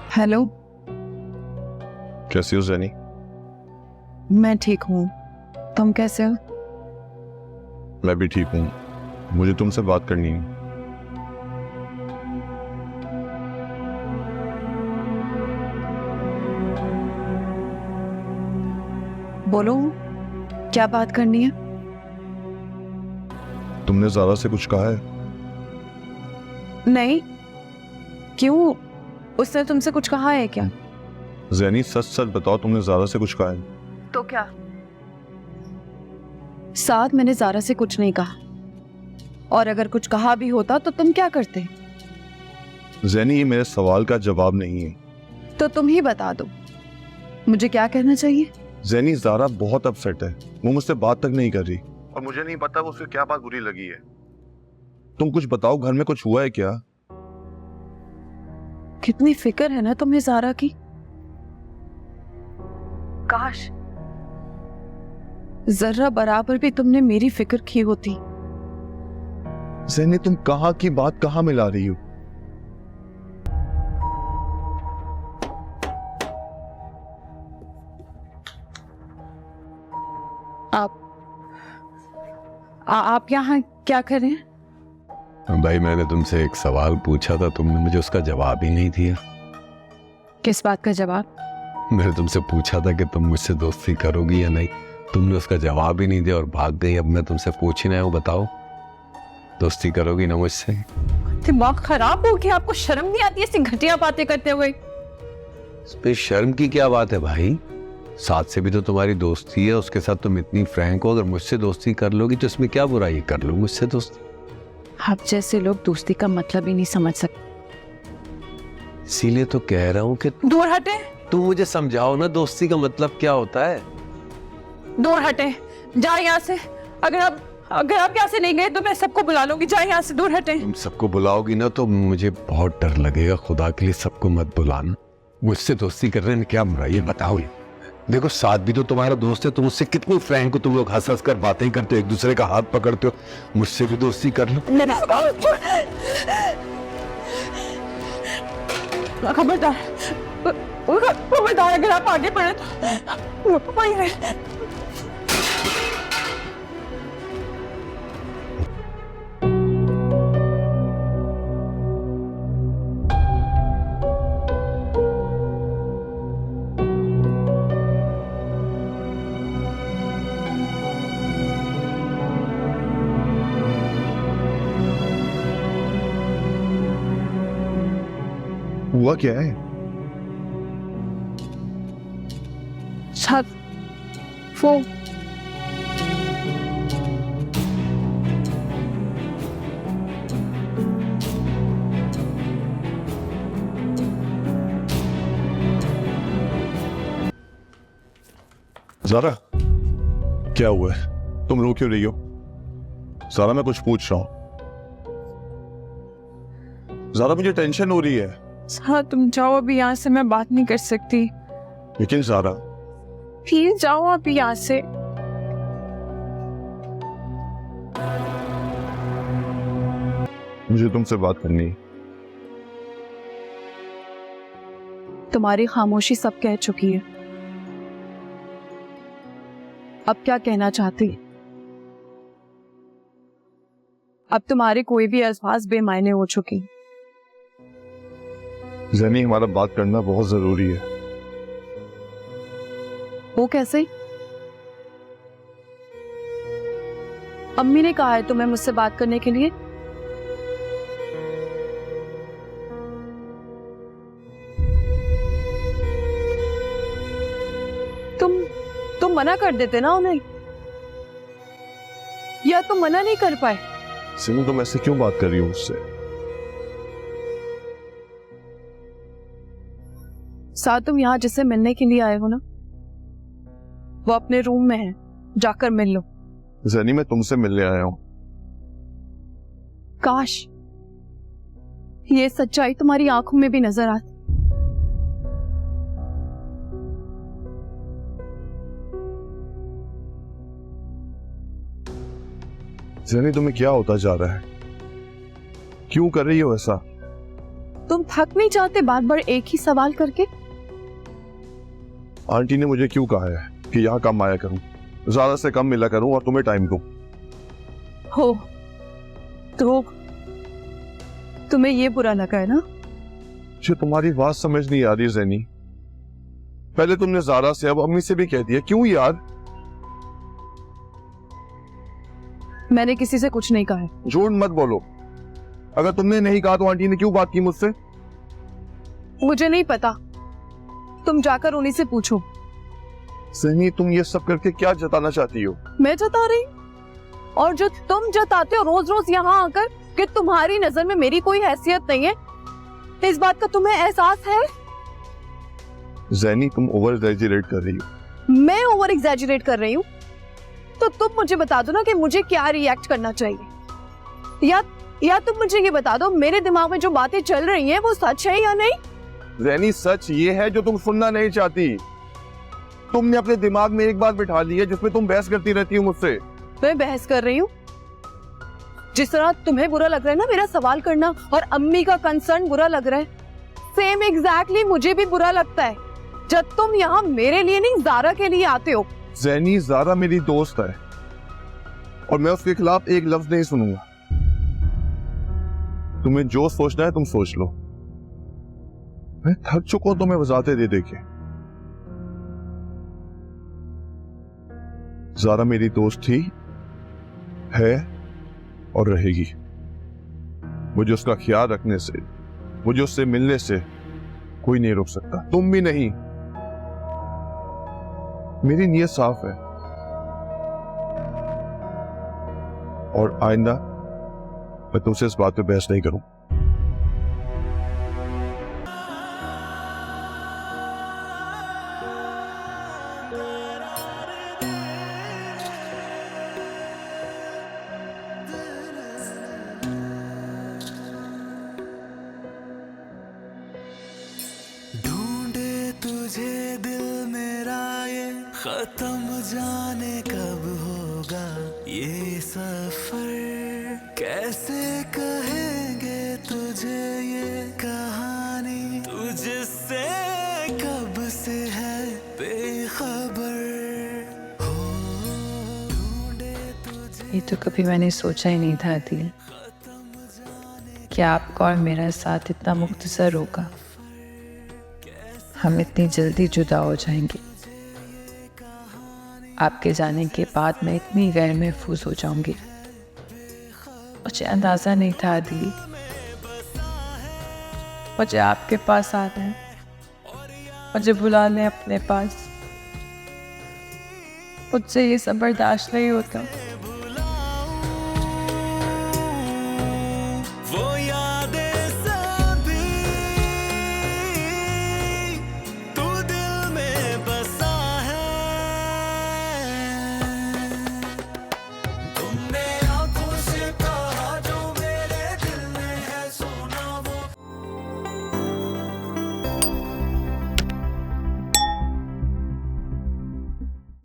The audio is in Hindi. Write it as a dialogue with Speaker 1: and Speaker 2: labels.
Speaker 1: हेलो।
Speaker 2: कैसी हो ज़ैनी?
Speaker 1: मैं ठीक हूँ, तुम कैसे हो?
Speaker 2: मैं भी ठीक हूँ। मुझे तुमसे बात करनी है।
Speaker 1: बोलो, क्या बात करनी है?
Speaker 2: तुमने ज़ारा से कुछ कहा है?
Speaker 1: नहीं, क्यों? उसने तुमसे कुछ कहा है क्या?
Speaker 2: ज़ैनी सच सच बताओ, तुमने ज़ारा से कुछ कहा है?
Speaker 1: तो क्या? साथ मैंने ज़ारा से कुछ नहीं कहा, और अगर कुछ कहा भी होता तो तुम क्या करते?
Speaker 2: ज़ैनी ये मेरे सवाल का जवाब नहीं है।
Speaker 1: तो तुम ही बता दो, मुझे क्या कहना चाहिए?
Speaker 2: ज़ैनी ज़ारा बहुत अपसेट है, वो मुझसे बात तक नहीं कर रही और मुझे नहीं पता वो उसे क्या बात बुरी लगी है। तुम कुछ बताओ, घर में कुछ हुआ है क्या?
Speaker 1: कितनी फिक्र है ना तुम्हें ज़ारा की। काश जर्रा बराबर भी तुमने मेरी फिक्र की होती।
Speaker 2: ज़ैनी तुम कहाँ की बात कहाँ मिला रही हो?
Speaker 1: आप यहाँ क्या कर रहे हैं?
Speaker 3: भाई मैंने तुमसे एक सवाल पूछा था, तुमने मुझे उसका जवाब ही नहीं दिया।
Speaker 1: किस बात का जवाब?
Speaker 3: मैंने तुमसे पूछा था कि तुम मुझसे दोस्ती करोगी या नहीं, तुमने उसका जवाब ही नहीं दिया और भाग गई। अब मैं तुमसे पूछ ही नहीं हूँ, बताओ दोस्ती करोगी ना मुझसे?
Speaker 1: दिमाग खराब हो गया, आपको शर्म नहीं आती ऐसी घटिया बातें करते हुए?
Speaker 3: इस पे शर्म की क्या बात है भाई? साथ से भी तो तुम्हारी दोस्ती है, उसके साथ तुम इतनी फ्रैंक हो, अगर मुझसे दोस्ती कर लोगी तो इसमें क्या बुराई? कर लो मुझसे दोस्ती।
Speaker 1: आप जैसे लोग दोस्ती का मतलब ही नहीं समझ सकते।
Speaker 3: इसीलिए तो कह रहा हूँ कि
Speaker 1: दूर हटे,
Speaker 3: तुम मुझे समझाओ ना, दोस्ती का मतलब क्या होता है?
Speaker 1: दूर हटे, जाए यहाँ से। अगर आप यहाँ से नहीं गए तो मैं सबको बुला लूंगी। जाए यहाँ से, दूर हटे।
Speaker 3: तुम सबको बुलाओगी ना तो मुझे बहुत डर लगेगा। खुदा के लिए सबको मत बुलाना। मुझसे दोस्ती करने में क्या बुराई है बताओ? देखो साथ भी तो तुम्हारा दोस्त है, तुम उससे कितनी फ्रैंक हो, तुम लोग हंस हंस कर बातें करते हो, एक दूसरे का हाथ पकड़ते हो। मुझसे भी दोस्ती कर लो।
Speaker 1: खबरदार, खबरदार, अगर आप आगे बढ़े तो वहीं रहे।
Speaker 2: हुआ क्या है?
Speaker 1: छत वो
Speaker 2: ज़ारा क्या हुआ है? तुम रो क्यों रही हो? ज़ारा मैं कुछ पूछ रहा हूँ। ज़ारा मुझे टेंशन हो रही है।
Speaker 1: हाँ, तुम जाओ, अभी यहाँ से मैं बात नहीं कर सकती।
Speaker 2: लेकिन ज़ारा
Speaker 1: प्लीज जाओ अभी यहाँ से।
Speaker 2: मुझे तुमसे बात करनी है।
Speaker 1: तुम्हारी खामोशी सब कह चुकी है, अब क्या कहना चाहती? अब तुम्हारे कोई भी अल्फाज बेमायने हो चुकी।
Speaker 2: ज़ैनी हमारा बात करना बहुत जरूरी है।
Speaker 1: वो कैसे? अम्मी ने कहा है तुम्हें मुझसे बात करने के लिए। तुम मना कर देते ना उन्हें, या तुम मना नहीं कर पाए?
Speaker 2: सिमी तुम ऐसे क्यों बात कर रही हो मुझसे?
Speaker 1: साथ तुम यहाँ जिससे मिलने के लिए आए हो ना, वो अपने रूम में है, जाकर मिल लो।
Speaker 2: ज़ैनी मैं तुमसे मिलने आया हूं।
Speaker 1: काश ये सच्चाई तुम्हारी आंखों में भी नजर आती।
Speaker 2: ज़ैनी तुम्हें क्या होता जा रहा है? क्यों कर रही हो ऐसा?
Speaker 1: तुम थक नहीं जाते बार बार एक ही सवाल करके?
Speaker 2: आंटी ने मुझे क्यों कहा है कि यहाँ कम आया करूं, ज्यादा से कम मिला करूं और तुम्हें टाइम दूं?
Speaker 1: हो तो तुम्हें ये बुरा लगा है ना?
Speaker 2: मुझे तुम्हारी बात समझ नहीं आ रही ज़ैनी। पहले तुमने ज़ारा से, अब अम्मी से भी कह दिया। क्यों यार?
Speaker 1: मैंने किसी से कुछ नहीं कहा है।
Speaker 2: झूठ मत बोलो। अगर तुमने नहीं कहा तो आंटी ने क्यों बात की मुझसे?
Speaker 1: मुझे नहीं पता, तुम जाकर उन्हीं से पूछो।
Speaker 2: ज़ैनी, तुम ये सब करके क्या जताना चाहती हो?
Speaker 1: मैं जता रही, और जो तुम जताते हो रोज रोज यहाँ आकर कि तुम्हारी नजर में मेरी कोई हैसियत नहीं है, इस बात का तुम्हें एहसास है?
Speaker 2: ज़ैनी, तुम ओवर एग्जैजरेट कर रही हो।
Speaker 1: मैं ओवर एग्जैजरेट कर रही हूँ? तो तुम मुझे बता दो ना कि मुझे क्या रिएक्ट करना चाहिए, या तुम मुझे ये बता दो मेरे दिमाग में जो बातें चल रही हैं वो सच है या नहीं?
Speaker 2: ज़ैनी, सच ये है जो तुम सुनना नहीं चाहती। तुमने अपने दिमाग में एक बात बिठा ली है जिसमें तुम बहस करती रहती हो मुझसे।
Speaker 1: मैं बहस कर रही हूँ? जिस तरह तुम्हें बुरा लग रहा है ना मेरा सवाल करना, और अम्मी का कंसर्न बुरा लग रहा है, सेम एग्जैक्टली मुझे भी बुरा लगता है जब तुम यहाँ मेरे लिए नहीं ज़ारा के लिए आते हो।
Speaker 2: ज़ैनी, ज़ारा मेरी दोस्त है और मैं उसके खिलाफ एक लफ्ज नहीं सुनूंगा। तुम्हें जो सोचना है तुम सोच लो। मैं थक चुका हूं तुम्हें वजाते दे दे के। ज़ारा मेरी दोस्त थी, है और रहेगी। मुझे उसका ख्याल रखने से, मुझे उससे मिलने से कोई नहीं रोक सकता, तुम भी नहीं। मेरी नीयत साफ है और आइंदा मैं तुमसे इस बात पे बहस नहीं करूं।
Speaker 4: ढूंढे तुझे दिल मेरा, ये खत्म जाने कब होगा ये सफर। कैसे कहेंगे तुझे ये कहानी, तुझसे कब से है बेखबर हो। ढूंढे तुझे
Speaker 5: ये तो कभी मैंने सोचा ही नहीं था दिल, कि आपका और मेरा साथ इतना मुख्तसर होगा, हम इतनी जल्दी जुदा हो जाएंगे। आपके जाने के बाद मैं इतनी गैर महफूज हो जाऊंगी, मुझे अंदाज़ा नहीं था दिल। मुझे आपके पास आना है, मुझे बुला लें अपने पास। मुझसे ये सब बर्दाश्त नहीं होता।